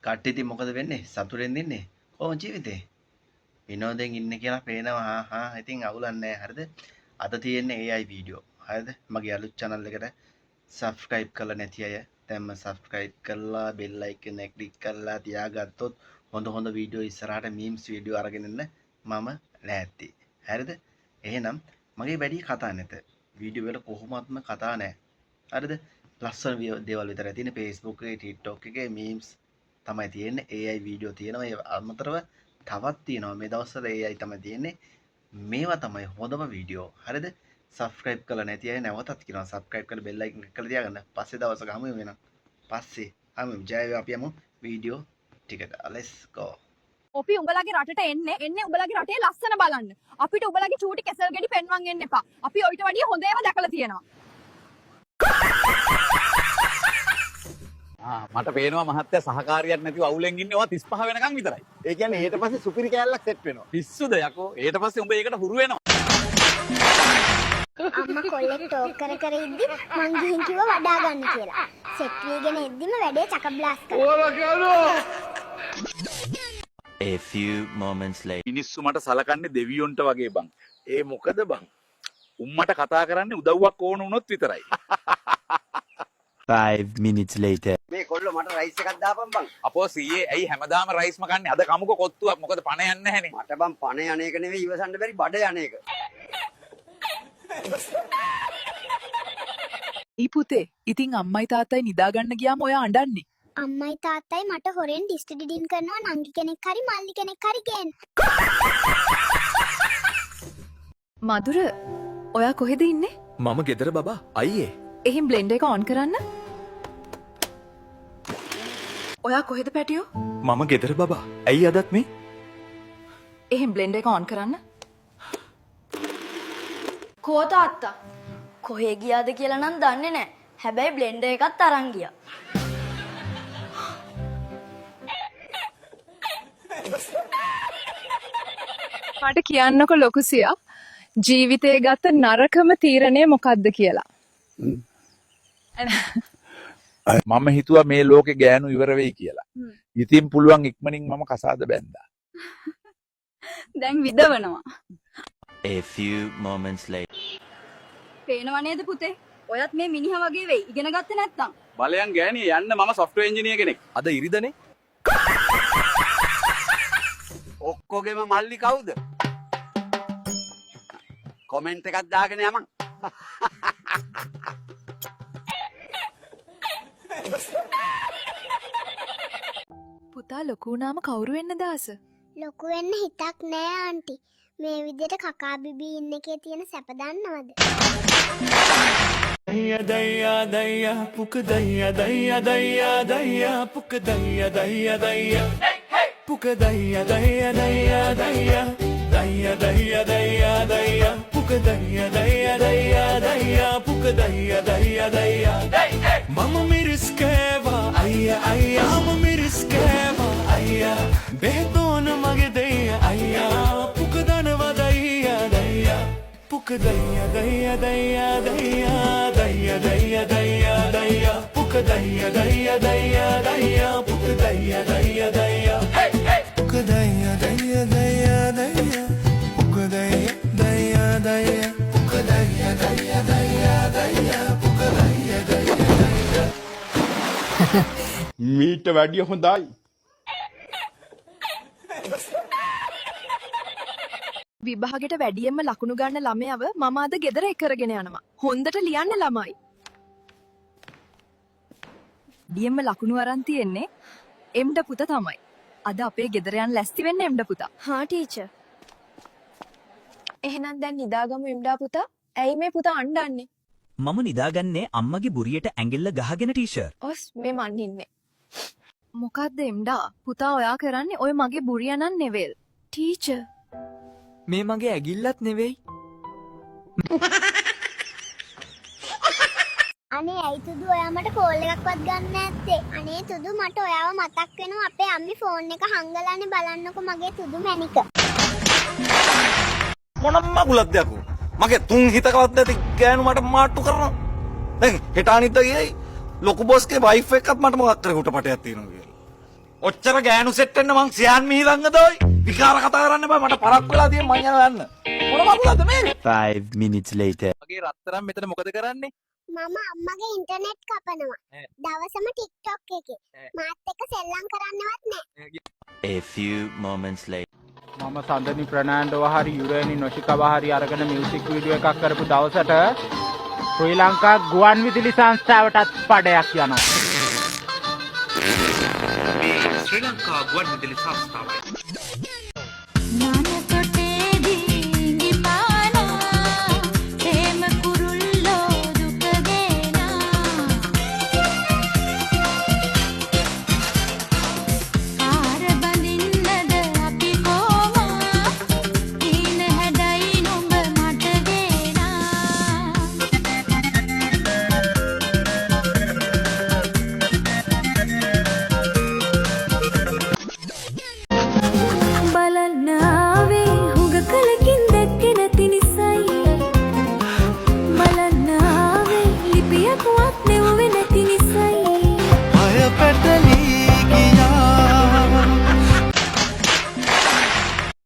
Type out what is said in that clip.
කට්ටිය ඉතින් මොකද වෙන්නේ? සතුටෙන් ඉන්නේ. කොහොම ජීවිතේ? විනෝදයෙන් ඉන්න කියලා පේනවා. ඉතින් අවුලක් නැහැ. හරිද? අද තියෙන්නේ AI වීඩියෝ. හරිද? මගේ අලුත් channel එකට subscribe කරලා නැති අය දැන්ම subscribe කරලා bell icon එක click කරලා තියාගත්තොත් හොඳ වීඩියෝ ඉස්සරහට memes වීඩියෝ අරගෙන එන්න මම ලෑස්ති. හරිද? එහෙනම් මගේ වැඩි කතා නැත. වීඩියෝ වල කොහොමත්ම කතා නැහැ. හරිද? ලස්සන දේවල් විතරයි තියෙන්නේ. Facebook එකේ TikTok එකේ memes තමයි තියෙන්නේ. AI වීඩියෝ තියෙනවා. ඒ අමතරව තවත් තියෙනවා. මේ දවස්වල AI තමයි තියෙන්නේ. මේවා තමයි හොඳම වීඩියෝ. හරිද? subscribe කරලා නැති අය නැවතත් කියනවා subscribe කරලා bell icon click කරලා තියාගන්න. පස්සේ දවසක හමු වෙනවා. පස්සේ හමු ජය වේවා අපි යමු වීඩියෝ ටිකට. let's go. අපි උඹලගේ රටට එන්නේ උඹලගේ රටේ ලස්සන බලන්න. අපිට උඹලගේ චූටි කැසල් ගෙඩි පෙන්වන් එන්න එපා. අපි ඔයිට වැඩිය හොඳ ඒවා දැකලා තියෙනවා. මට පේනවා මහත්තයා සහකාරියක් නැතිව අවුලෙන් ඉන්නේ ඔයා 35 වෙනකන් විතරයි. ඒ කියන්නේ ඊට පස්සේ සුපිරි කෑල්ලක් සෙට් වෙනවා. පිස්සුද යකෝ? ඊට පස්සේ උඹ ඒකට හුරු වෙනවා. අම්මා කොල්ලෙක් ටෝක් කර ඉද්දි මං ගිහින් කිව්වා වඩා ගන්න කියලා. සෙට් වීගෙන ඉද්දිම වැඩේ චක බ්ලාස්ට් කරා. A few moments later. මිනිස්සු මට සලකන්නේ දෙවියොන්ට වගේ බං. ඒ මොකද බං? උම්මට කතා කරන්නේ උදව්වක් ඕන වුණොත් විතරයි. 5 minutes later. මේ කොල්ලෝ මට රයිස් එකක් දාපන් බං. අපෝ සීයේ ඇයි හැමදාම රයිස්ම කන්නේ? අද කමුක කොත්තුවක්. මොකද පණ යන්නේ නැහනේ. මට බං පණ යන්නේක නෙවෙයි ඉවසන්න බැරි බඩ යන්නේක. පුතේ ඉතින් අම්මයි තාත්තයි නිදාගන්න ගියාම ඔයා අඬන්නේ. අම්මයි තාත්තයි මට හොරෙන් ඩිස්ටි ඩිඩින් කරනවා නංගි කෙනෙක් හරි මල්ලි කෙනෙක් හරි ගේන්න. මధుර ඔයා කොහෙද ඉන්නේ? මම ගෙදර බබා අයියේ. එහෙන් බ්ලෙන්ඩර් එක ඔන් කරන්න. ඔයා කොහෙද පැටියෝ? මම ගෙදර බබා. ඇයි අදත් මේ? එහෙන් බ්ලෙන්ඩර් එක ඔන් කරන්න. කෝ තාත්තා කොහේ ගියාද කියලා නම් දන්නේ නැහැ. හැබැයි බ්ලෙන්ඩර් එකත් අරන් ගියා. මට කියන්නකො ලොකුසියා ජීවිතේ ගත නරකම තීරණය මොකක්ද කියලා. මම හිතුවා මේ ලෝකේ ගෑනු ඉවර වෙයි කියලා. ඉතින් පුළුවන් ඉක්මනින් මම කසාද බැන්දා. දැන් විදවනවා. A few moments later. පේනව නේද පුතේ? ඔයත් මේ මිනිහා වගේ වෙයි. ඉගෙන ගත්තේ නැත්තම්. බලයන් ගෑණිය යන්න මම software engineer කෙනෙක්. අද ඉරිදනේ. ඔක්කොගෙම මල්ලි කවුද? කොමෙන්ට් එකක් දාගෙන යමන්. පුතා ලොකු වුණාම කවුරු වෙන්නද ආස? ලොකු වෙන්න හිතක් නෑ ආන්ටි. මේ විදිහට කකා බිබී ඉන්න එකේ තියෙන සැප දන්නවද? දయ్యా దయ్యా దయ్యా పుక్ దయ్యా దయ్యా దయ్యా దయ్యా పుక్ దయ్యా దయ్యా దయ్యా పుక్ దయ్యా దయ్యా దయ్యా దయ్యా దయ్యా దయ్యా దయ్యా దయ్యా పుక్ దయ్యా దయ్యా దయ్యా దయ్యా పుక్ దయ్యా దయ్యా దయ్యా మమ మిరిస్కేవా అయ్యా అయ్యా మమ మిరిస్కేవా అయ్యా బెహతోన మగ దయ్యా అయ్యా పుక్ దనవ దయ్యా దయ్యా పుక్ దయ్యా దయ్యా దయ్యా దయ్యా దయ్యా దయ్యా దయ్యా దయ్యా పుక్ దయ్యా దయ్యా దయ్యా దయ్యా పుక్ దయ్యా దయ్యా దయ్యా పుక్ దయ్యా దయ్యా దయ్యా దయ్యా పుక్ దయ్యా దయ్యా దయ్యా పుక్ దయ్యా దయ్యా దయ్యా దయ్యా పుక్ దయ్యా దయ్యా దయ్యా මීට වැඩිය හොඳයි. විභාගෙට වැඩියෙන්ම ලකුණු ගන්න ළමයව මම අද ගෙදර කරගෙන යනවා. හොඳට ලියන්න ළමයි. වැඩියෙන්ම ලකුණු අරන් තියෙන්නේ එම්ඩ පුතා තමයි. අද අපේ ගෙදර යන්න ලැස්ති වෙන්න එම්ඩ පුතා. හා ටීචර්. එහෙනම් දැන් නිදාගමු එම්ඩා පුතා. ඇයි මේ පුතා අඬන්නේ? මම නිදාගන්නේ අම්මගේ බුරියට ඇඟිල්ල ගහගෙන ටීචර්. ඔස් මේ මන් ඉන්නේ. මොකද්ද එම්ඩා? පුතා ඔයා කරන්නේ ඔය මගේ බුරිය නන් නෙවෙල්. ටීචර් මේ මගේ ඇගිල්ලත් නෙවෙයි. අනේ ඇයි තුදු ඔයා මට කෝල් එකක්වත් ගන්න නැත්තේ? අනේ තුදු මට ඔයාව මතක් වෙනවා අපේ අම්මි ෆෝන් එක හංගලානේ බලන්නකො මගේ තුදු මැනික. මොනම මගුලක්ද යකෝ? මගේ තුන් හිතකවත් නැති ගෑනු මට මාට්ටු කරනවා. දැන් හෙට අනිද්දා ගියයි ලොකු බොස්ගේ වයිෆ් එකත් මට මොකක් කර කුටපටයක් තියෙනවා කියලා. ඔච්චර ගෑනු සෙට් වෙන්න මං සියන් මිහිරංගදෝයි. විකාර කතා කරන්න බෑ මට පරක් වෙලා තියෙන මං යනවා යන්න. මොන මගුලද මේ? 5 minutes later. මගේ රත්තරන් මෙතන මොකද කරන්නේ? මම අම්මගේ ඉන්ටර්නෙට් කපනවා. දවසම TikTok එකේ. මාත් එක්ක සෙල්ලම් කරන්නවත් නැහැ. A few moments later. මම සඳනි ප්‍රනාන්ඩව හරි යුරේනි නොෂිකව හරි අරගෙන මියුසික් වීඩියෝ එකක් කරපු දවසට ශ්‍රී ලංකා ගුවන් විදුලි සංස්ථාවටත් පඩයක් යනවා. ශ්‍රී ලංකා ගුවන් විදුලි සංස්ථාවයි. ලිපියක්